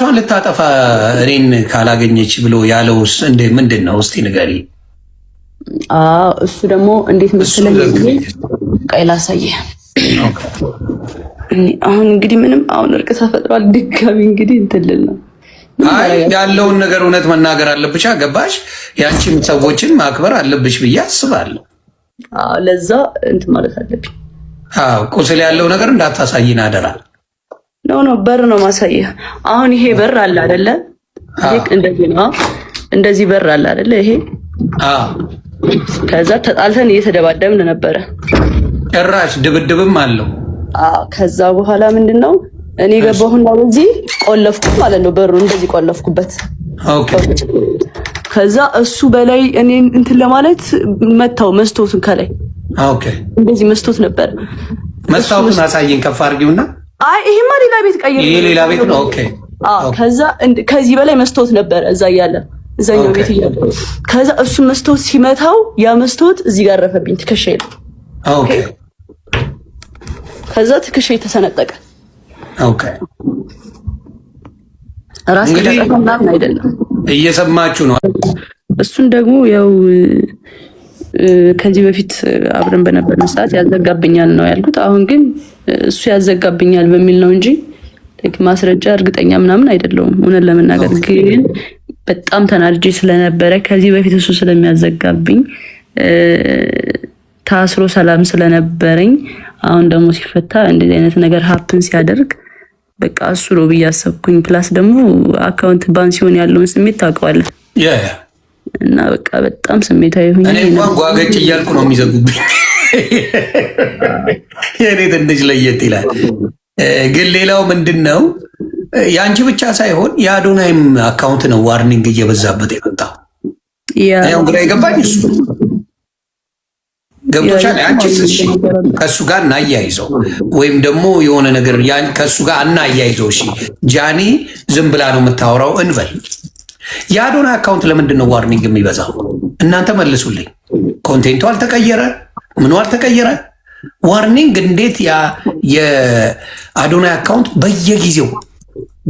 ራሷን ልታጠፋ እኔን ካላገኘች ብሎ ያለውስ እንደ ምንድን ነው? እስቲ ንገሪ። እሱ ደግሞ እንዴት መሰለኝ ቀይ ላሳየህ። አሁን እንግዲህ ምንም አሁን እርቅ ተፈጥሯል። ድጋሚ እንግዲህ እንትልል ነው። አይ ያለውን ነገር እውነት መናገር አለብሽ። ገባሽ? ያንቺም ሰዎችን ማክበር አለብሽ ብዬ አስባለሁ። ለዛ እንትን ማለት አለብኝ። ቁስል ያለው ነገር እንዳታሳይን አደራ። ኖ በር ነው ማሳየህ። አሁን ይሄ በር አለ አይደለ? ይሄ እንደዚህ ነው። እንደዚህ በር አለ አይደለ? ይሄ ከዛ ተጣልተን እየተደባደብን ነበረ። ጭራሽ ድብድብም አለው። ከዛ በኋላ ምንድነው እኔ ገባሁና በዚህ ቆለፍኩ ማለት ነው። በሩ እንደዚህ ቆለፍኩበት። ኦኬ። ከዛ እሱ በላይ እኔ እንትን ለማለት መታው መስቶቱን ከላይ። ኦኬ። እንደዚህ መስቶት ነበር። መስታወቱን አሳየን ከፍ አድርጊውና። ይሄማ ሌላ ቤት ቀይር። ይሄ ሌላ ቤት ነው። ኦኬ። ከዛ ከዚህ በላይ መስቶት ነበር እዛ እያለ እዛኛው ቤት እያለ። ከዛ እሱ መስቶት ሲመታው ያ መስቶት እዚህ ጋር ረፈብኝ ትከሻዬ ነው። ኦኬ። ከዛ ትከሻዬ ተሰነጠቀ። ኦኬ። ራስ ከተጠቀምናም አይደለም እየሰማችሁ ነው። እሱን ደግሞ ያው ከዚህ በፊት አብረን በነበርን ሰዓት ያዘጋብኛል ነው ያልኩት። አሁን ግን እሱ ያዘጋብኛል በሚል ነው እንጂ ማስረጃ እርግጠኛ ምናምን አይደለሁም። እውነት ለመናገር ግን በጣም ተናድጄ ስለነበረ ከዚህ በፊት እሱ ስለሚያዘጋብኝ ታስሮ ሰላም ስለነበረኝ አሁን ደግሞ ሲፈታ እንደዚህ አይነት ነገር ሀፕን ሲያደርግ በቃ እሱ ነው ብዬ አሰብኩኝ። ፕላስ ደግሞ አካውንት ባንክ ሲሆን ያለውን ስሜት ታውቀዋለህ። እና በቃ በጣም ስሜታዊ ሆኜ እኔ እንኳን ጓገጭ እያልኩ ነው የሚዘጉብኝ። የኔ ትንሽ ለየት ይላል። ግን ሌላው ምንድነው የአንቺ ብቻ ሳይሆን የአዶናይም አካውንት ነው ዋርኒንግ እየበዛበት የመጣው። ያው ግራ የገባኝ እሱ ገብቶሻል። አንቺስ እሺ ከሱ ጋር እናያይዘው ወይም ደግሞ የሆነ ነገር ከሱ ጋር እናያይዘው። እሺ ጃኒ ዝም ብላ ነው የምታወራው እንበል። የአዶናይ አካውንት ለምንድን ነው ዋርኒንግ የሚበዛው? እናንተ መልሱልኝ። ኮንቴንቱ አልተቀየረ፣ ምኑ አልተቀየረ። ዋርኒንግ እንዴት የአዶናይ አካውንት በየጊዜው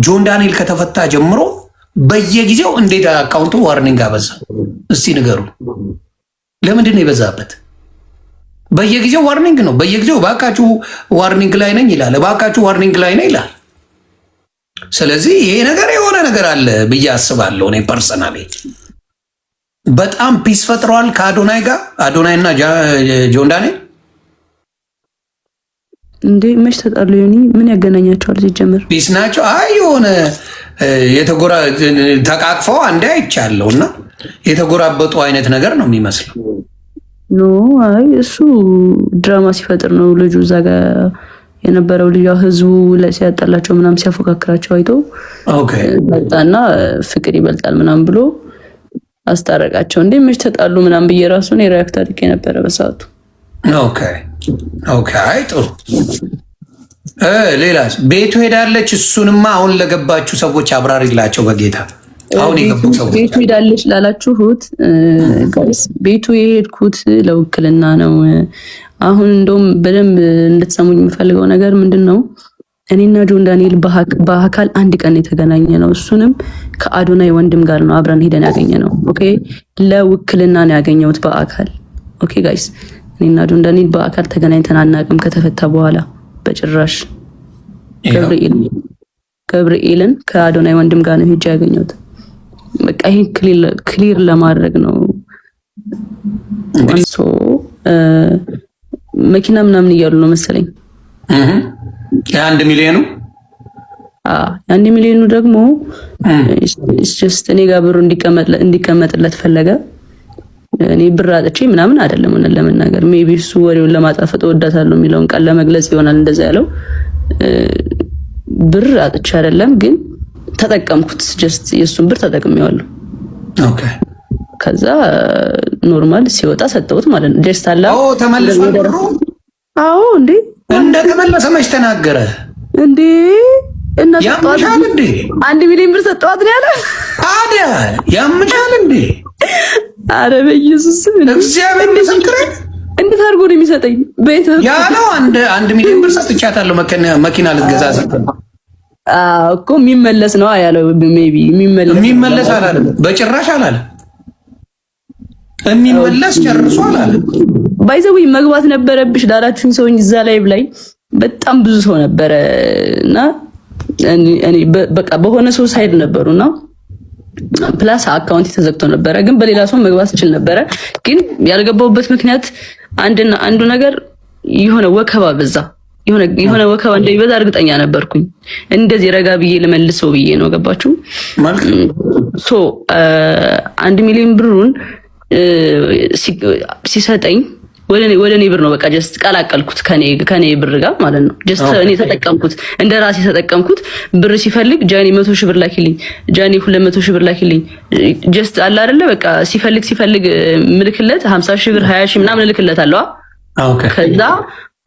ጆን ዳንኤል ከተፈታ ጀምሮ በየጊዜው እንዴት አካውንቱ ዋርኒንግ አበዛ? እስቲ ንገሩ። ለምንድን ነው የበዛበት? በየጊዜው ዋርኒንግ ነው። በየጊዜው እባካችሁ ዋርኒንግ ላይ ነኝ ይላል፣ እባካችሁ ዋርኒንግ ላይ ነኝ ይላል። ስለዚህ ይሄ ነገር የሆነ ነገር አለ ብዬ አስባለሁ። እኔ ፐርሰናሊ በጣም ፒስ ፈጥረዋል ከአዶናይ ጋር። አዶናይ እና ጆን ዳንኤል እንዴ መች ተጣሉ? ዮኒ ምን ያገናኛቸዋል? ሲጀምር ፒስ ናቸው። አይ የሆነ ተቃቅፈው አንዴ አይቻለሁ እና የተጎራበጡ አይነት ነገር ነው የሚመስለው። ኖ አይ እሱ ድራማ ሲፈጥር ነው። ልጁ እዛ ጋር የነበረው ልጅ ህዝቡ ላይ ሲያጣላቸው ምናምን ሲያፎካክራቸው አይቶ መጣና ፍቅር ይበልጣል ምናምን ብሎ አስታረቃቸው። እንዴ መች ተጣሉ ምናምን ብዬ ራሱን የሪያክት አድርጌ ነበረ በሰዓቱ። ኦኬ አይ ጥሩ። ሌላስ ቤቱ ሄዳለች። እሱንማ አሁን ለገባችሁ ሰዎች አብራሪላቸው በጌታ። አሁን የገቡ ሰዎች ቤቱ ሄዳለች ላላችሁት ጋይስ፣ ቤቱ የሄድኩት ለውክልና ነው። አሁን እንደውም በደንብ እንድትሰሙኝ የምፈልገው ነገር ምንድነው፣ እኔና ጆን ዳንኤል በአካል አንድ ቀን የተገናኘ ነው። እሱንም ከአዶናይ ወንድም ጋር ነው አብረን ሄደን ያገኘ ነው። ኦኬ ለውክልና ነው ያገኘሁት በአካል። ኦኬ ጋይስ፣ እኔና ጆን ዳንኤል በአካል ተገናኝተን አናውቅም ከተፈታ በኋላ በጭራሽ። ገብርኤልን ከአዶናይ ወንድም ጋር ነው ሄጄ ያገኘሁት። በቃ ይሄን ክሊር ለማድረግ ነው። መኪና ምናምን እያሉ ነው መሰለኝ። የ1 ሚሊዮኑ የ1 ሚሊዮኑ ደግሞ ጀስት እኔ ጋር ብሩ እንዲቀመጥለት ፈለገ። እኔ ብር አጥቼ ምናምን አይደለም ሆነ ለመናገር ሜቢ እሱ ወሬውን ለማጣፈጥ ወዳታለሁ የሚለውን ቃል ለመግለጽ ይሆናል እንደዛ ያለው። ብር አጥቼ አይደለም ግን ተጠቀምኩት። ጀስት የሱን ብር ተጠቅሜዋለሁ። ኦኬ ከዛ ኖርማል ሲወጣ ሰጠሁት ማለት ነው። ጀስት አላ ተመለሰ ብሩ። አዎ እንዴ እንደተመለሰ መች ተናገረ እንዴ? እና ያምሻል እንዴ 1 ሚሊዮን ብር ሰጠዋት ነው ያለ። ታዲያ ያምሻል እንዴ? አረ በኢየሱስ ስም እግዚአብሔር ምስክሬ፣ እንዴት አድርጎ ነው የሚሰጠኝ? ቤት ያለው 1 ሚሊዮን ብር ሰጥቻታለሁ መኪና ልትገዛ ሰጠ። እኮ የሚመለስ ነው ያለው። ሜቢ የሚመለስ አላለም፣ በጭራሽ አላለም። የሚመለስ ጨርሶ አላለም። ባይዘው መግባት ነበረብሽ ላላችሁኝ ሰው እዛ ላይ በጣም ብዙ ሰው ነበረ እና እኔ በቃ በሆነ ሰው ሳይድ ነበሩና ፕላስ አካውንት ተዘግቶ ነበረ፣ ግን በሌላ ሰው መግባት ይችል ነበረ። ግን ያልገባውበት ምክንያት አንዱ ነገር የሆነ ወከባ በዛ፣ የሆነ ወከባ እንደሚበዛ እርግጠኛ ነበርኩኝ። እንደዚህ ረጋ ብዬ ልመልሰው ብዬ ነው። ገባችሁ? ሶ 1 ሚሊዮን ብሩን ሲሰጠኝ ወደ እኔ ብር ነው በቃ ጀስት ቀላቀልኩት ከኔ ብር ጋር ማለት ነው። ጀስት እኔ ተጠቀምኩት፣ እንደ ራሴ ተጠቀምኩት። ብር ሲፈልግ ጃኒ 100 ሺህ ብር ላኪልኝ፣ ጃኒ 200 ሺህ ብር ላኪልኝ። ጀስት አለ አይደለ በቃ ሲፈልግ ምልክለት 50 ሺህ ብር 20 ሺህ ምናምን እልክለታለሁ። ከዛ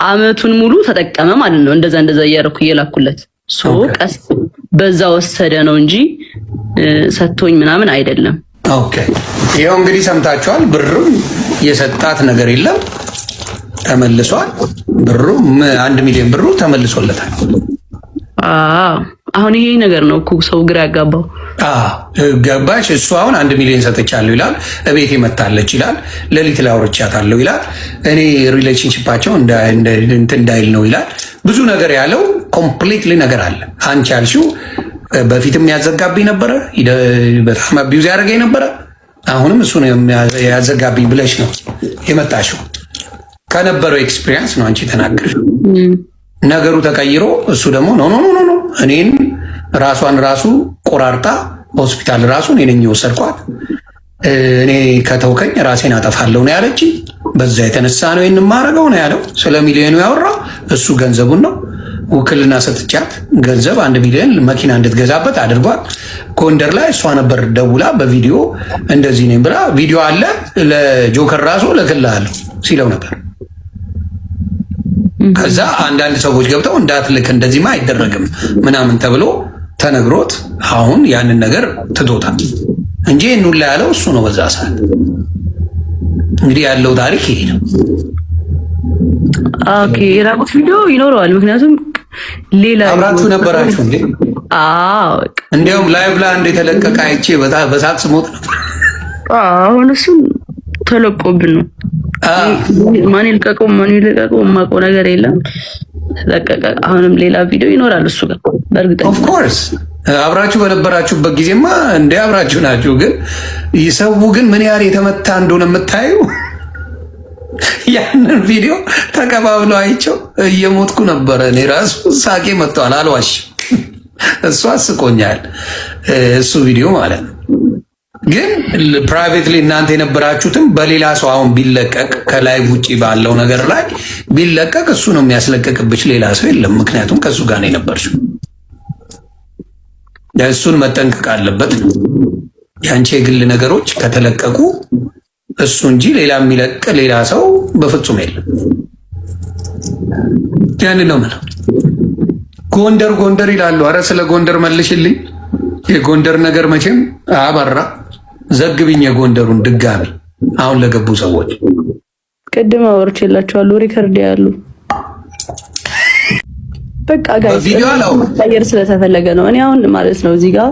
አመቱን ሙሉ ተጠቀመ ማለት ነው። እንደዛ እያደረኩ እየላኩለት ቀስ በዛ ወሰደ ነው እንጂ ሰጥቶኝ ምናምን አይደለም። ኦኬ ይሄው እንግዲህ ሰምታችኋል። ብሩም የሰጣት ነገር የለም፣ ተመልሷል። ብሩ 1 ሚሊዮን ብሩ ተመልሶለታል። አሁን ይሄ ነገር ነው እኮ ሰው ግራ ያጋባው። ገባሽ? እሱ አሁን 1 ሚሊዮን ሰጥቻለሁ ይላል፣ እቤቴ መታለች ይላል፣ ሌሊት ላይ አውርቻታለሁ ይላል፣ እኔ ሪሌሽንሺፓቸው እንዳይል ነው ይላል። ብዙ ነገር ያለው ኮምፕሊትሊ ነገር አለ። አንቺ ያልሽው በፊትም ያዘጋብኝ ነበረ፣ በጣም አቢዩዝ ያደረገኝ ነበረ። አሁንም እሱ ነው ያዘጋብኝ ብለሽ ነው የመጣሽው። ከነበረው ኤክስፒሪየንስ ነው አንቺ ተናገርሽ። ነገሩ ተቀይሮ እሱ ደግሞ ኖ እኔን ራሷን ራሱ ቆራርጣ ሆስፒታል ራሱ እኔ ነኝ የወሰድኳት፣ እኔ ከተውከኝ ራሴን አጠፋለሁ ነው ያለች። በዛ የተነሳ ነው የማረገው ነው ያለው። ስለ ሚሊዮኑ ያወራው እሱ ገንዘቡን ነው። ውክልና ሰጥቻት ገንዘብ 1 ሚሊዮን መኪና እንድትገዛበት አድርጓል። ጎንደር ላይ እሷ ነበር ደውላ በቪዲዮ እንደዚህ ነኝ ብላ ቪዲዮ አለ ለጆከር ራሱ ልክልሃለሁ ሲለው ነበር። ከዛ አንዳንድ ሰዎች ገብተው እንዳትልክ እንደዚህማ አይደረግም ምናምን ተብሎ ተነግሮት አሁን ያንን ነገር ትቶታል እንጂ ሁላ ያለው እሱ ነው በዛ ሰዓት። እንግዲህ ያለው ታሪክ ይሄ ነው። ኦኬ የራቁት ቪዲዮ ይኖረዋል። ምክንያቱም ሌላ አብራችሁ ነበራችሁ እንዴ? አዎ እንዲያውም ላይቭ ላይ አንድ የተለቀቀ አይቼ በሳቅ ስሞት ነበር። አሁን እሱ ተለቆብን ነው። ማን ይልቀቀው የማውቀው ነገር የለም። ተለቀቀ። አሁንም ሌላ ቪዲዮ ይኖራል እሱ ጋር በእርግጠኛ ኦፍ ኮርስ አብራችሁ በነበራችሁበት ጊዜማ እንደ አብራችሁ ናችሁ። ግን ይሰው ግን ምን ያህል የተመታ እንደሆነ የምታዩ ያንን ቪዲዮ ተቀባብለው አይቼው እየሞትኩ ነበረ። እኔ ራሱ ሳቄ መጥቷል፣ አልዋሽም። እሱ አስቆኛል እሱ ቪዲዮ ማለት ነው። ግን ፕራይቬትሊ እናንተ የነበራችሁትም በሌላ ሰው አሁን ቢለቀቅ ከላይቭ ውጪ ባለው ነገር ላይ ቢለቀቅ እሱ ነው የሚያስለቀቅብሽ፣ ሌላ ሰው የለም። ምክንያቱም ከእሱ ጋር ነው የነበርሽው። እሱን መጠንቀቅ አለበት። የአንቺ የግል ነገሮች ከተለቀቁ እሱ እንጂ ሌላ የሚለቅ ሌላ ሰው በፍጹም የለም። ያንን ነው የምለው። ጎንደር ይላሉ። አረ ስለ ጎንደር መልሽልኝ። የጎንደር ነገር መቼም አበራ። ዘግብኝ የጎንደሩን ድጋሚ አሁን ለገቡ ሰዎች ቅድም አወርቼላችኋለሁ። ሪከርድ ያሉ በቃ ጋይስ ታየር ስለተፈለገ ነው። እኔ አሁን ማለት ነው እዚህ ጋር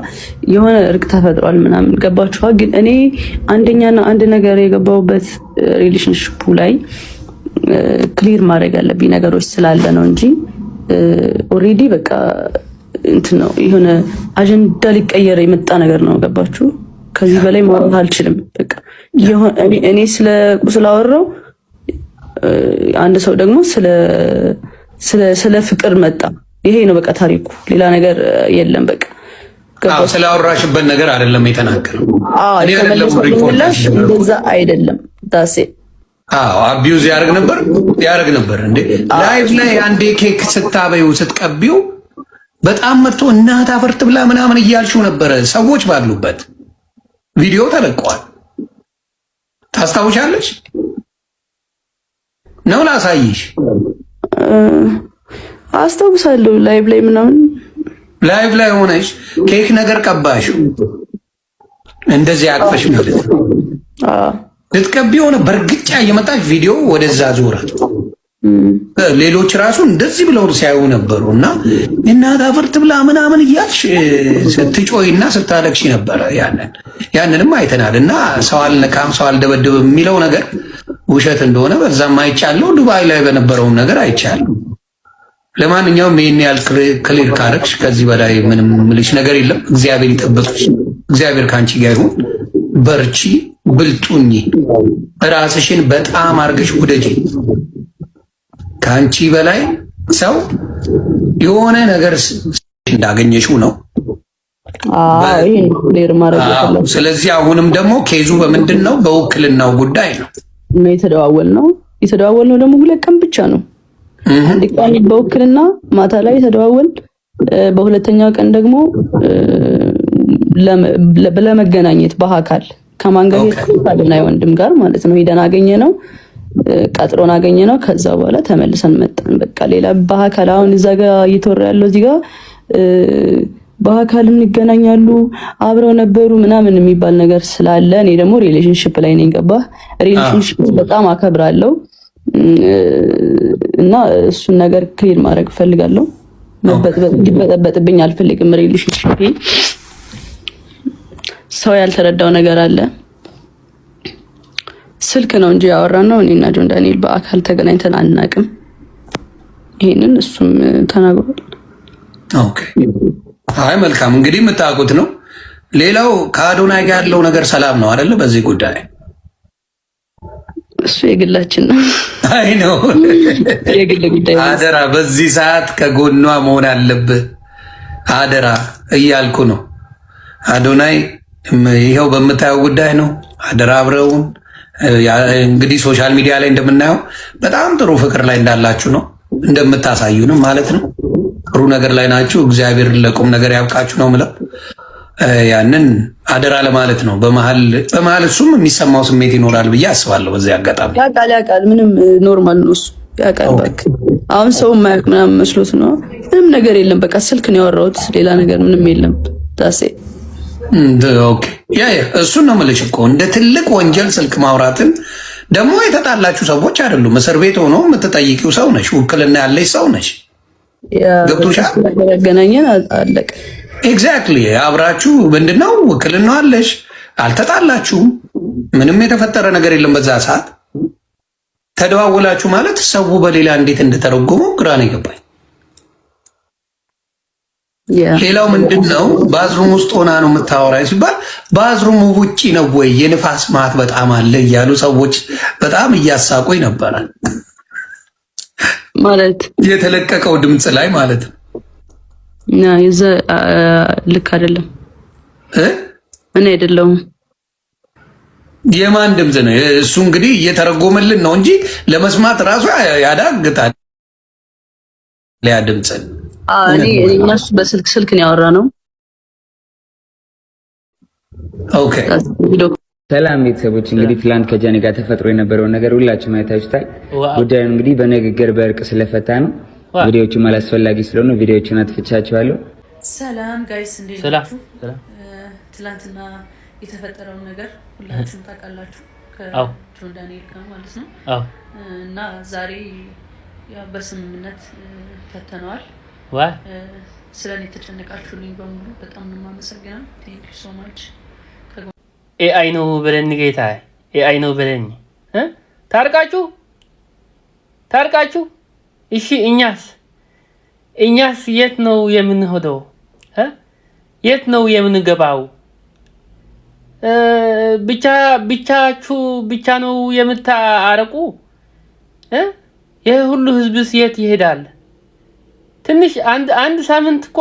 የሆነ እርቅ ተፈጥሯል ምናምን ገባችኋ? ግን እኔ አንደኛና አንድ ነገር የገባውበት ሪሌሽንሺፑ ላይ ክሊር ማድረግ ያለብኝ ነገሮች ስላለ ነው እንጂ ኦልሬዲ በቃ እንትን ነው የሆነ አጀንዳ ሊቀየር የመጣ ነገር ነው። ገባችሁ? ከዚህ በላይ ማውራት አልችልም። በቃ እኔ ስለ ቁስል አወራው፣ አንድ ሰው ደግሞ ስለ ፍቅር መጣ። ይሄ ነው በቃ ታሪኩ፣ ሌላ ነገር የለም። በቃ ስላወራሽበት ነገር አይደለም የተናገረው። እንደዛ አይደለም ዳሴ አቢዩዝ ያደርግ ነበር እንዴ ላይቭ ላይ አንዴ ኬክ ስታበዩ ስትቀቢው በጣም መጥቶ እናት አፈርት ብላ ምናምን እያልሽው ነበረ። ሰዎች ባሉበት ቪዲዮ ተለቀዋል። ታስታውሻለሽ ነው? ላሳይሽ። አስታውሳለሁ። ላይቭ ላይ ሆነሽ ኬክ ነገር ቀባሽው እንደዚህ አቅፈሽ ማለት ነው። ልትቀቢ ሆነ በርግጫ እየመጣች ቪዲዮ ወደዛ ዞረ። ሌሎች ራሱ እንደዚህ ብለው ሲያዩ ነበሩና እናት አፈርት ብላ ምናምን እያልሽ ስትጮይና ስታለቅሽ ነበረ። ያንንም አይተናል። እና ሰው አልነካም ሰው አልደበደብም የሚለው ነገር ውሸት እንደሆነ በዛም አይቻለሁ። ዱባይ ላይ በነበረውም ነገር አይቻለሁ። ለማንኛውም ይሄን ያህል ክሊር ካረግሽ ከዚህ በላይ ምንም ምልሽ ነገር የለም። እግዚአብሔር ይጠብቅሽ። እግዚአብሔር ካንቺ ጋር ይሁን። በርቺ፣ ብልጡኝ፣ ራስሽን በጣም አርገሽ ውደጂ። ካንቺ በላይ ሰው የሆነ ነገር እንዳገኘሽው ነው። ስለዚህ አሁንም ደግሞ ኬዙ በምንድን ነው? በውክልናው ጉዳይ ነው የተደዋወልነው ደግሞ 2 ቀን ብቻ ነው። አንድ ቀን በውክልና ማታ ላይ ተደዋወል፣ በሁለተኛው ቀን ደግሞ ለመገናኘት በአካል ከማን ጋር ሄድኩ? ወንድም ጋር ማለት ነው። ሄደን አገኘነው፣ ቀጥሮን አገኘነው። ከዛ በኋላ ተመልሰን መጣን። በቃ ሌላ በአካል አሁን እዛ ጋር እየተወራ ያለው እዚህ ጋር በአካል እንገናኛሉ አብረው ነበሩ ምናምን የሚባል ነገር ስላለ እኔ ደግሞ ሪሌሽንሺፕ ላይ ነኝ። ገባህ? ሪሌሽንሺፕ በጣም አከብራለሁ እና እሱን ነገር ክሊር ማድረግ ፈልጋለሁ። እንዲበጠበጥብኝ አልፈልግም። ሪሌሽንሺፕ ሰው ያልተረዳው ነገር አለ። ስልክ ነው እንጂ ያወራነው እኔና ጆን ዳንኤል በአካል ተገናኝተን አናውቅም። ይሄንን እሱም ተናግሯል። ኦኬ፣ አይ መልካም። እንግዲህ የምታውቁት ነው። ሌላው ከአዶናይ ጋር ያለው ነገር ሰላም ነው አይደለ? በዚህ ጉዳይ እሱ የግላችን ነው። አይ ነው የግል ጉዳይ። አደራ በዚህ ሰዓት ከጎኗ መሆን አለብህ። አደራ እያልኩ ነው። አዶናይ ይሄው በምታየው ጉዳይ ነው። አደራ አብረውን እንግዲህ ሶሻል ሚዲያ ላይ እንደምናየው በጣም ጥሩ ፍቅር ላይ እንዳላችሁ ነው እንደምታሳዩንም ማለት ነው። ጥሩ ነገር ላይ ናችሁ። እግዚአብሔር ለቁም ነገር ያብቃችሁ ነው የምለው። ያንን አደራ ለማለት ነው። በመሀል እሱም የሚሰማው ስሜት ይኖራል ብዬ አስባለሁ። በዚህ አጋጣሚ ያውቃል። ምንም ኖርማል ነው እሱ ያውቃል። በቃ አሁን ሰው የማያውቅ ምናምን መስሎት ነው። ምንም ነገር የለም። በቃ ስልክ ነው ያወራሁት፣ ሌላ ነገር ምንም የለም። ታሴ ኦኬ። እሱን ነው የምልሽ እኮ እንደ ትልቅ ወንጀል ስልክ ማውራትን ደግሞ የተጣላችሁ ሰዎች አይደሉም። እስር ቤት ሆኖ የምትጠይቂው ሰው ነሽ። ውክልና ያለሽ ሰው ነሽ። ገብቶሻል? ያገናኘን አለቀ። ኤግዛክትሊ። አብራችሁ ምንድነው ውክልና አለሽ። አልተጣላችሁም። ምንም የተፈጠረ ነገር የለም። በዛ ሰዓት ተደዋውላችሁ ማለት ሰው በሌላ እንዴት እንደተረጎመው ግራ ነው የገባኝ። ሌላው ምንድነው ባዝሩም ውስጥ ሆና ነው የምታወራኝ ሲባል ባዝሩሙ ውጪ ነው ወይ? የንፋስ ማት በጣም አለ እያሉ ሰዎች በጣም እያሳቁኝ ነበረ። ማለት የተለቀቀው ድምፅ ላይ ማለት ነው። ልክ አይደለም። እኔ አይደለሁም። የማን ድምፅ ነው እሱ? እንግዲህ እየተረጎመልን ነው እንጂ ለመስማት ራሱ ያዳግታል። ያ ድምፅ እነሱ በስልክ ነው ያወራነው። ኦኬ። ሰላም ቤተሰቦች፣ እንግዲህ ትላንት ከጃኒ ጋር ተፈጥሮ የነበረውን ነገር ሁላችሁም አይታችሁታል። ጉዳዩን እንግዲህ በንግግር በእርቅ ስለፈታ ነው። ቪዲዮዎቹም አላስፈላጊ ስለሆኑ ቪዲዮዎቹን አጥፍቻችኋለሁ። ሰላም ጋይስ፣ እንዴት ናችሁ? ትላንትና የተፈጠረውን ነገር ሁላችሁም ታውቃላችሁ፣ ከጆን ዳንኤል ጋር ማለት ነው። እና ዛሬ ያው በስምምነት ፈተነዋል። ስለኔ የተጨነቃችሁልኝ በሙሉ በጣም ነው የማመሰግነው። ቴንክ ዩ ሶ ማች። ኤአይ ነው በለኝ ጌታ፣ ኤአይ ነው በለኝ። ታርቃችሁ እሺ። እኛስ የት ነው የምንሄደው? የት ነው የምንገባው? ብቻ ነው የምታረቁ? ይህ ሁሉ ህዝብስ የት ይሄዳል? ትንሽ አንድ ሳምንት እኮ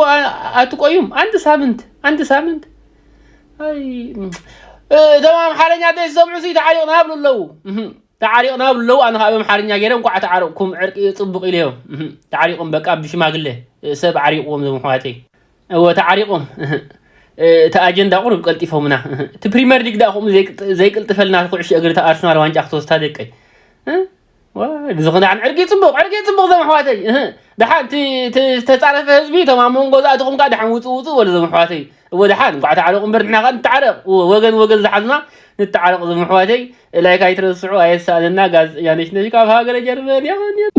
አትቆዩም? አንድ ሳምንት አይ ተማም ሓረኛ ተሰምዑ ሲ ተዓሪቕና ብለው ኣነ ካብኦም ሓርኛ ገይረ እንኳ ተዓሪቕኩም ዕርቂ ፅቡቅ ኢልዮም ተዓሪቖም በቃ ብሽማግለ ሰብ ዓሪቕዎም ዞም ኣሕዋተይ እወ ተዓሪቖም እቲ ኣጀንዳ ቁሩብ ቀልጢፎምና እቲ ፕሪምየር ሊግ ዳኹም ዘይቅልጥፈልና ኩዕሾ እግሪ ኣርሰናል ዋንጫ ክትወስታ ደቀይ ዝኽዳን ዕርቂ ፅቡቅ ዞም ኣሕዋተይ ድሓን ተፃረፈ ህዝቢ ተማም መንጎ ዝኣትኹም ከዓ ድሓን ውፅእ በሉ ዞም ኣሕዋተይ ودحان بعد تعرق برنا قد تعرق وجن زحزنا نتعرق زمحواتي لا كاي ترسعوا ايسالنا غاز يعني شنو كاف هاجر جربن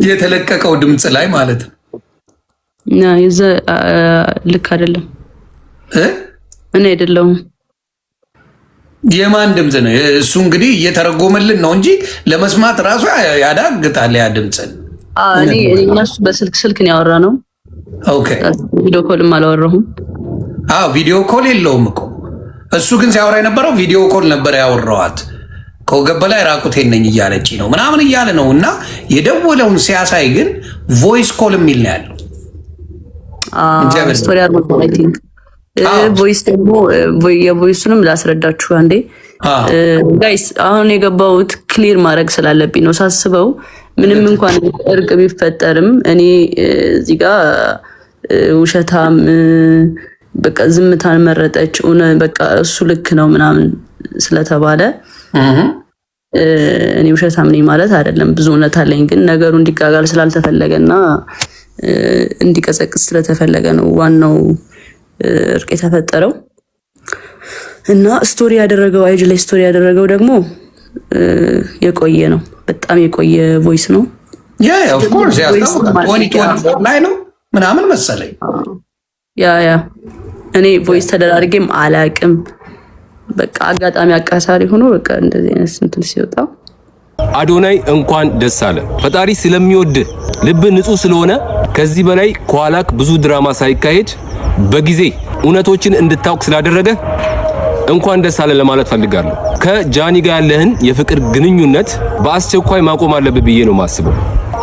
የተለቀቀው ድምጽ ላይ ማለት ነው ና ይዘ ልክ አይደለም እኔ አይደለም የማን ድምጽ ነው እሱ እንግዲህ እየተረጎመልን ነው እንጂ ለመስማት ራሱ ያዳግታል ያ ድምጽ እኔ እነሱ በስልክ ነው ያወራነው ኦኬ ቪዲዮ ኮልም አላወራሁም ቪዲዮ ኮል የለውም እኮ እሱ ግን ሲያወራ የነበረው ቪዲዮ ኮል ነበር ያወራዋት ከገበላይ ራቁቴን ነኝ እያለች ነው ምናምን እያለ ነውና የደወለውን ሲያሳይ ግን ቮይስ ኮል የሚል ነው ያለው ስቶሪ አርጎ አይ ቲንክ ቮይስ ደግሞ የቮይሱንም ላስረዳችሁ አንዴ ጋይስ አሁን የገባሁት ክሊር ማድረግ ስላለብኝ ነው ሳስበው ምንም እንኳን እርቅ ቢፈጠርም እኔ እዚህ ጋር ውሸታም በቃ ዝምታን መረጠች በቃ እሱ ልክ ነው ምናምን ስለተባለ እኔ ውሸታም ነኝ ማለት አይደለም ብዙ እውነት አለኝ ግን ነገሩ እንዲጋጋል ስላልተፈለገና እንዲቀሰቅስ ስለተፈለገ ነው ዋናው እርቅ የተፈጠረው እና ስቶሪ ያደረገው አይጅ ላይ ስቶሪ ያደረገው ደግሞ የቆየ ነው በጣም የቆየ ቮይስ ነው ያ ኦፍ ኮርስ ያ ላይ ነው ምናምን መሰለኝ ያ እኔ ቮይስ ተደራርጌም አላቅም በቃ አጋጣሚ አቃሳሪ ሆኖ በቃ እንደዚህ አይነት እንትን ሲወጣ አዶናይ እንኳን ደስ አለ ፈጣሪ ስለሚወድ ልብ ንጹህ ስለሆነ ከዚህ በላይ ኳላክ ብዙ ድራማ ሳይካሄድ በጊዜ እውነቶችን እንድታውቅ ስላደረገ እንኳን ደስ አለ ለማለት ፈልጋለሁ ከጃኒ ጋር ያለህን የፍቅር ግንኙነት በአስቸኳይ ማቆም አለብህ ብዬ ነው ማስበው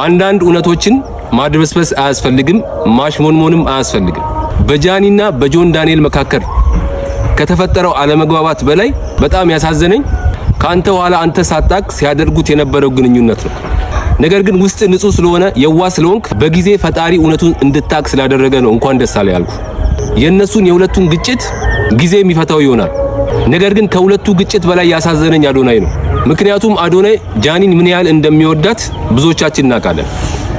አንዳንድ እውነቶችን ማድበስበስ አያስፈልግም ማሽሞንሞንም አያስፈልግም በጃኒና በጆን ዳንኤል መካከል ከተፈጠረው አለመግባባት በላይ በጣም ያሳዘነኝ ካንተ ኋላ አንተ ሳጣቅ ሲያደርጉት የነበረው ግንኙነት ነው ነገር ግን ውስጥ ንጹህ ስለሆነ የዋ ስለሆንክ በጊዜ ፈጣሪ እውነቱን እንድታቅ ስላደረገ ነው እንኳን ደስ አለ ያልኩ የነሱን የሁለቱን ግጭት ጊዜ የሚፈታው ይሆናል ነገር ግን ከሁለቱ ግጭት በላይ ያሳዘነኝ አዶናይ ነው ምክንያቱም አዶናይ ጃኒን ምን ያህል እንደሚወዳት ብዙዎቻችን እናውቃለን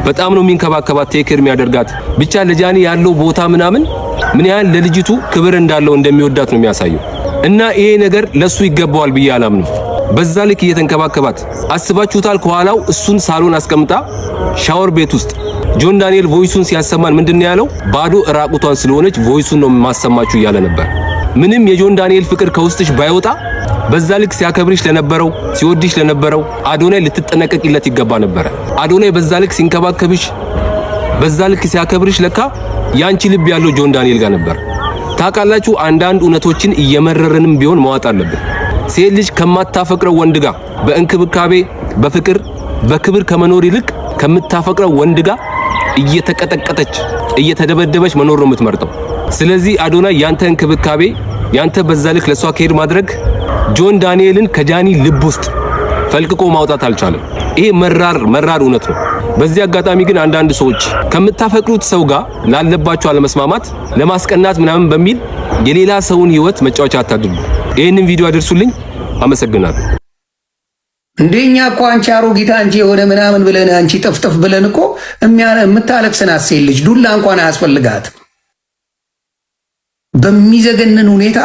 በጣም ነው የሚንከባከባት ቴክር የሚያደርጋት ብቻ ለጃኒ ያለው ቦታ ምናምን ምን ያህል ለልጅቱ ክብር እንዳለው እንደሚወዳት ነው የሚያሳየው እና ይሄ ነገር ለሱ ይገባዋል ብዬ አላምንም በዛ ልክ እየተንከባከባት አስባችሁታል ከኋላው እሱን ሳሎን አስቀምጣ ሻወር ቤት ውስጥ ጆን ዳንኤል ቮይሱን ሲያሰማን ምንድነው ያለው ባዶ ራቁቷን ስለሆነች ቮይሱን ነው ማሰማችሁ እያለ ነበር ምንም የጆን ዳንኤል ፍቅር ከውስጥሽ ባይወጣ በዛ ልክ ሲያከብርሽ ለነበረው ሲወድሽ ለነበረው አዶናይ ልትጠነቀቂለት ይገባ ነበር አዶናይ በዛ ልክ ሲንከባከብሽ በዛ ልክ ሲያከብርሽ ለካ ያንቺ ልብ ያለው ጆን ዳንኤል ጋር ነበር ታውቃላችሁ አንዳንድ እውነቶችን እየመረረንም ቢሆን ማዋጥ አለብን ሴት ልጅ ከማታፈቅረው ወንድ ጋር በእንክብካቤ በፍቅር በክብር ከመኖር ይልቅ ከምታፈቅረው ወንድ ጋር እየተቀጠቀጠች እየተደበደበች መኖር ነው የምትመርጠው ስለዚህ አዶናይ ያንተ እንክብካቤ ያንተ በዛ ልክ ለሷ ኬር ማድረግ ጆን ዳንኤልን ከጃኒ ልብ ውስጥ ፈልቅቆ ማውጣት አልቻለም ይሄ መራር እውነት ነው በዚህ አጋጣሚ ግን አንዳንድ ሰዎች ከምታፈቅሩት ሰው ጋር ላለባቸው አለመስማማት ለማስቀናት ምናምን በሚል የሌላ ሰውን ህይወት መጫወቻ አታድርጉ ይሄንን ቪዲዮ አድርሱልኝ አመሰግናለሁ እንደኛ እኮ አንቺ አሮጊት አንቺ የሆነ ምናምን ብለን አንቺ ጥፍጥፍ ብለን እኮ የምታለቅስናት ሴት ልጅ ዱላ እንኳን አያስፈልጋት በሚዘገነን ሁኔታ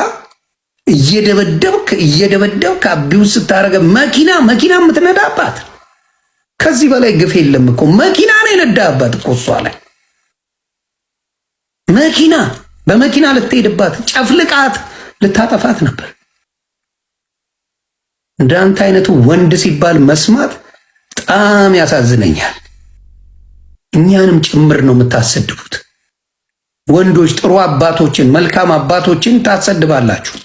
እየደበደብክ አቢውስ ስታረገ መኪና የምትነዳባት ከዚህ በላይ ግፍ የለም እኮ መኪና ነው የነዳባት እኮ እሷ ላይ በመኪና ልትሄድባት ጨፍልቃት ልታጠፋት ነበር እንዳንተ አይነቱ ወንድ ሲባል መስማት በጣም ያሳዝነኛል እኛንም ጭምር ነው የምታሰድቡት ወንዶች ጥሩ አባቶችን መልካም አባቶችን ታሰድባላችሁ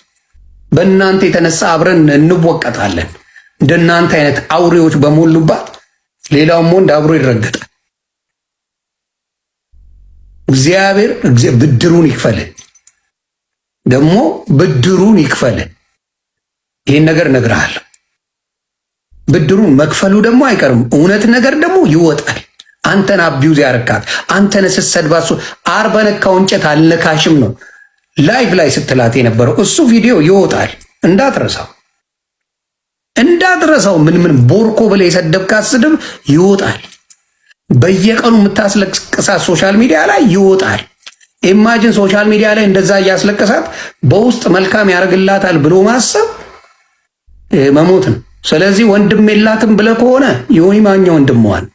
በእናንተ የተነሳ አብረን እንወቀጣለን እንደናንተ አይነት አውሬዎች በሞሉባት ሌላውም ወንድ አብሮ ይረገጣል እግዚአብሔር ብድሩን ይክፈል ደግሞ ብድሩን ይክፈል ይሄን ነገር ነግርሃለሁ ብድሩን መክፈሉ ደግሞ አይቀርም እውነት ነገር ደግሞ ይወጣል አንተን አቢዩዝ ያረካት አንተን ስትሰድባሱ አርበነካው እንጨት አልነካሽም ነው ላይቭ ላይ ስትላት የነበረው እሱ ቪዲዮ ይወጣል እንዳትረሳው ምን ቦርኮ ብለ የሰደብካት ስድብ ይወጣል በየቀኑ የምታስለቅሳት ሶሻል ሚዲያ ላይ ይወጣል ኢማጂን ሶሻል ሚዲያ ላይ እንደዛ እያስለቀሳት በውስጥ መልካም ያደርግላታል ብሎ ማሰብ መሞት ነው። ስለዚህ ወንድም የላትም ብለህ ከሆነ ዮኒ ማኛ ወንድሟን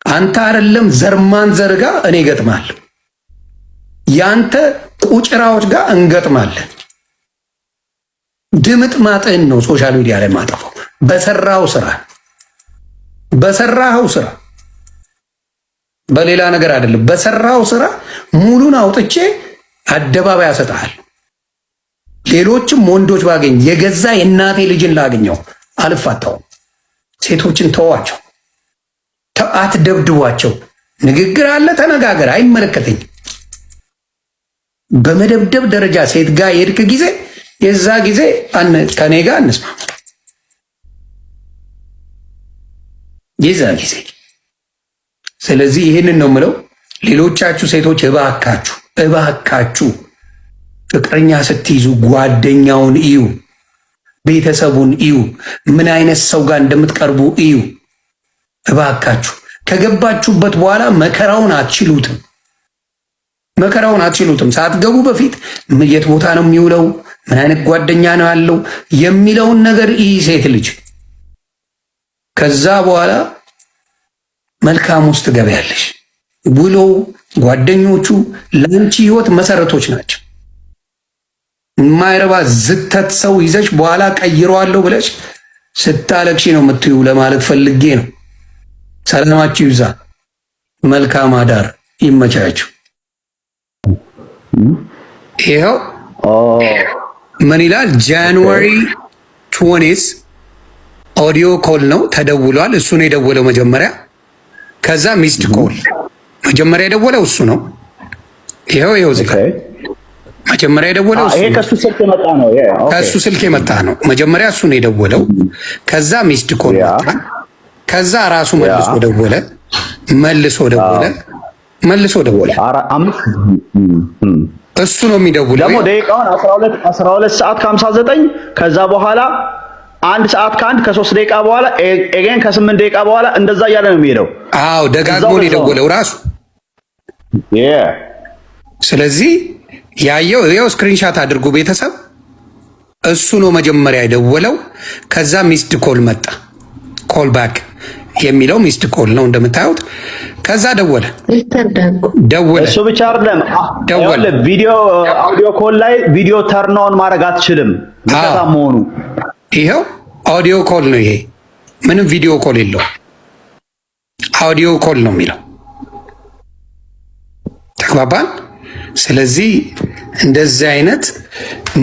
አንተ አይደለም ዘርማን ዘርጋ እኔ እገጥማለሁ። ያንተ ቁጭራዎች ጋር እንገጥማለን። ድምጥ ማጥህን ነው ሶሻል ሚዲያ ላይ ማጠፋው። በሰራኸው ስራ በሌላ ነገር አይደለም። በሰራው ስራ ሙሉን አውጥቼ አደባባይ ያሰጣል። ሌሎችም ወንዶች ባገኝ የገዛ የእናቴ ልጅን ላገኘው አልፋታውም። ሴቶችን ተዋቸው፣ አትደብድቧቸው። ንግግር አለ ተነጋገር፣ አይመለከተኝም። በመደብደብ ደረጃ ሴት ጋር የሄድክ ጊዜ የዛ ጊዜ ከኔ ጋር እንስማ። የዛ ጊዜ ስለዚህ ይህንን ነው የምለው። ሌሎቻችሁ ሴቶች እባካችሁ ፍቅረኛ ስትይዙ ጓደኛውን እዩ፣ ቤተሰቡን እዩ፣ ምን አይነት ሰው ጋር እንደምትቀርቡ እዩ። እባካችሁ ከገባችሁበት በኋላ መከራውን አትችሉትም። ሳትገቡ በፊት የት ቦታ ነው የሚውለው፣ ምን አይነት ጓደኛ ነው ያለው የሚለውን ነገር ይህ ሴት ልጅ ከዛ በኋላ መልካም ውስጥ ገበያለሽ። ውሎ ጓደኞቹ ለአንቺ ህይወት መሰረቶች ናቸው። የማይረባ ዝተት ሰው ይዘሽ በኋላ ቀይረዋለሁ ብለሽ ስታለቅሺ ነው የምትዩ ለማለት ፈልጌ ነው። ሰላማችሁ ይብዛ። መልካም አዳር፣ ይመቻችሁ። ይኸው ምን ይላል? ጃንዋሪ 20 ኦዲዮ ኮል ነው ተደውሏል። እሱ ነው የደወለው መጀመሪያ። ከዛ ሚስድ ኮል መጀመሪያ የደወለው እሱ ነው። ይኸው እዚህ ጋር መጀመሪያ የደወለው እሱ ነው። ከሱ ስልክ የመጣ ነው። መጀመሪያ እሱ ነው የደወለው። ከዛ ሚስድ ኮል መጣ። ከዛ ራሱ መልሶ ደወለ። እሱ ነው የሚደውለው። ደግሞ ደቂቃውን 12 ሰዓት ከ59 ከዛ በኋላ 1 ሰዓት ከ3 ደቂቃ በኋላ ኤጌን ከ8 ደቂቃ በኋላ እንደዛ እያለ ነው የሚሄደው። አዎ ደጋግሞ ነው የደወለው ራሱ። ስለዚህ ያየው ስክሪንሻት አድርጉ ቤተሰብ። እሱ ነው መጀመሪያ የደወለው። ከዛ ሚስድ ኮል መጣ። ኮል ባክ የሚለው ሚስድ ኮል ነው እንደምታዩት። ከዛ ደወለ። እሱ ብቻ አይደለም ደወለ። ቪዲዮ አውዲዮ ኮል ላይ ቪዲዮ ተርን ኦን ማድረግ አትችልም ግዴታ መሆኑ። ይሄው አውዲዮ ኮል ነው። ይሄ ምንም ቪዲዮ ኮል የለው፣ አውዲዮ ኮል ነው የሚለው። ተግባባን? ስለዚህ እንደዚህ አይነት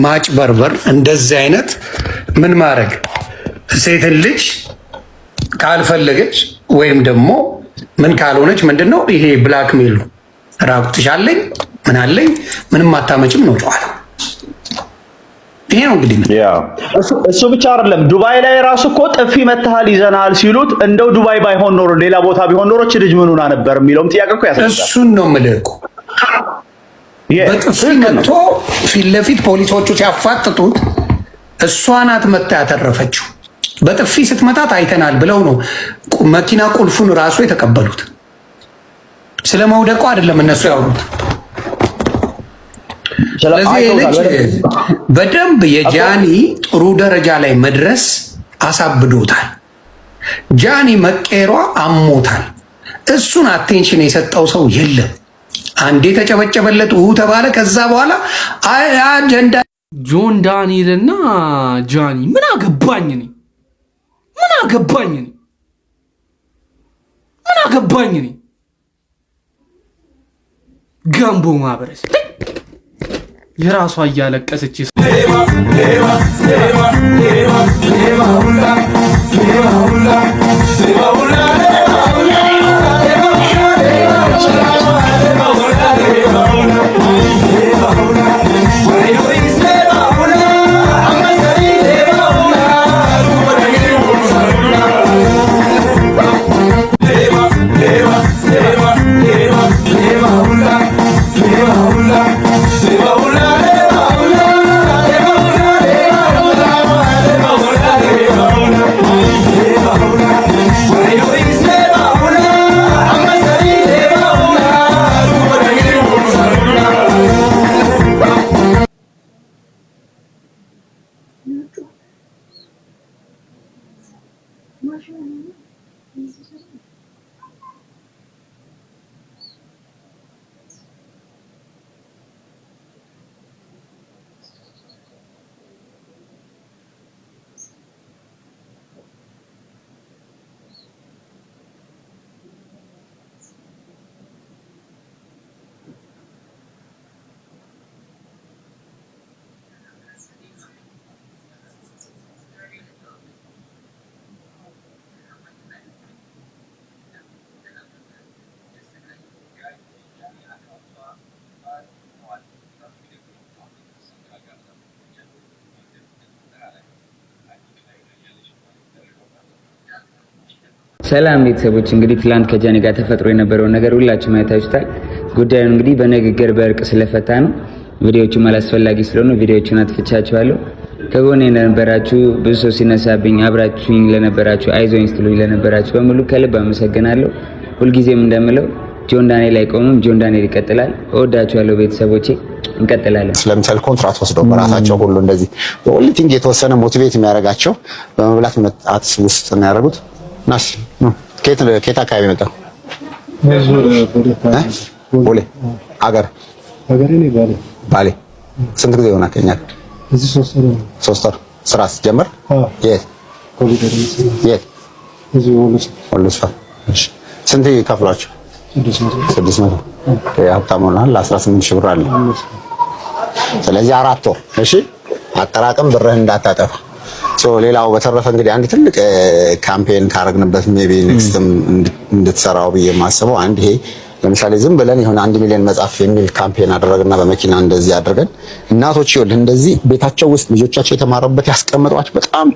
ማጭበርበር፣ እንደዚህ አይነት ምን ማድረግ ሴትን ልጅ ካልፈለገች ወይም ደግሞ ምን ካልሆነች ምንድነው ይሄ ብላክ ሜል ነው። ራቁትሻለኝ ምን አለኝ ምንም አታመጭም ነው ጨዋታ። ይሄ ነው እንግዲህ እሱ ብቻ አይደለም። ዱባይ ላይ ራሱ እኮ ጥፊ መታሃል ይዘናል ሲሉት እንደው ዱባይ ባይሆን ኖሮ ሌላ ቦታ ቢሆን ኖሮ እቺ ልጅ ምን ሆና ነበር የሚለውም ጥያቄ እኮ ያስነሳል። እሱን ነው የምልህ እኮ በጥፊ መጥቶ ፊት ለፊት ፖሊሶቹ ሲያፋጥጡት እሷ ናት መታ ያተረፈችው። በጥፊ ስትመታት አይተናል ብለው ነው መኪና ቁልፉን ራሱ የተቀበሉት። ስለ መውደቁ አይደለም እነሱ ያወሩት። ስለዚህ ልጅ በደንብ የጃኒ ጥሩ ደረጃ ላይ መድረስ አሳብዶታል። ጃኒ መቀየሯ አሞታል። እሱን አቴንሽን የሰጠው ሰው የለም። አንዴ ተጨበጨበለት ተባለ። ከዛ በኋላ አጀንዳ ጆን ዳንኤልና ጃኒ ምን አገባኝ እኔ ገንቦ ማህበረሰብ የራሷ እያለቀሰች Hey, ሰላም ቤተሰቦች፣ እንግዲህ ትላንት ከጃኒ ጋር ተፈጥሮ የነበረውን ነገር ሁላችሁም አይታችሁታል። ጉዳዩን እንግዲህ በንግግር በእርቅ ስለፈታ ነው። ቪዲዮዎቹም አላስፈላጊ ስለሆኑ ቪዲዮዎቹን አጥፍቻችኋለሁ። ከጎኔ ለነበራችሁ ብዙ ሰው ሲነሳብኝ አብራችሁኝ ለነበራችሁ አይዞኝ ስትሉኝ ለነበራችሁ በሙሉ ከልብ አመሰግናለሁ። ሁልጊዜም እንደምለው ጆን ዳንኤል አይቆምም፣ ጆን ዳንኤል ይቀጥላል። እወዳችኋለሁ ቤተሰቦቼ፣ እንቀጥላለን። ስለምሳሌ ኮንትራት ወስደው በራሳቸው ሁሉ እንደዚህ ኦንሊቲንግ የተወሰነ ሞቲቬት የሚያደርጋቸው በመብላት መጣት ውስጥ ነው ያደረጉት። ናስ ከየት አካባቢ መጣ? ቦሌ አገር ባሌ። ስንት ጊዜ ሆነ ከኛ? እዚህ 3 ወር። ስራ ስትጀምር የት? ወሎ ስፋት። እሺ ስንት ይከፍሏቸው? 600 ሀብታም ሆነሃል። 18 ሺህ ብር አለ። ስለዚህ 4 ወር። እሺ አጠራቅም ብርህ እንዳታጠፋ። ሌላው በተረፈ እንግዲህ አንድ ትልቅ ካምፔን ካረግንበት ሜቢ ኔክስትም እንድትሰራው ብዬ የማስበው አንድ ይሄ ለምሳሌ ዝም ብለን የሆነ 1 ሚሊዮን መጻፍ የሚል ካምፔን አደረግና በመኪና እንደዚህ አድርገን እናቶች ይኸውልህ እንደዚህ ቤታቸው ውስጥ ልጆቻቸው የተማሩበት ያስቀምጧቸው በጣም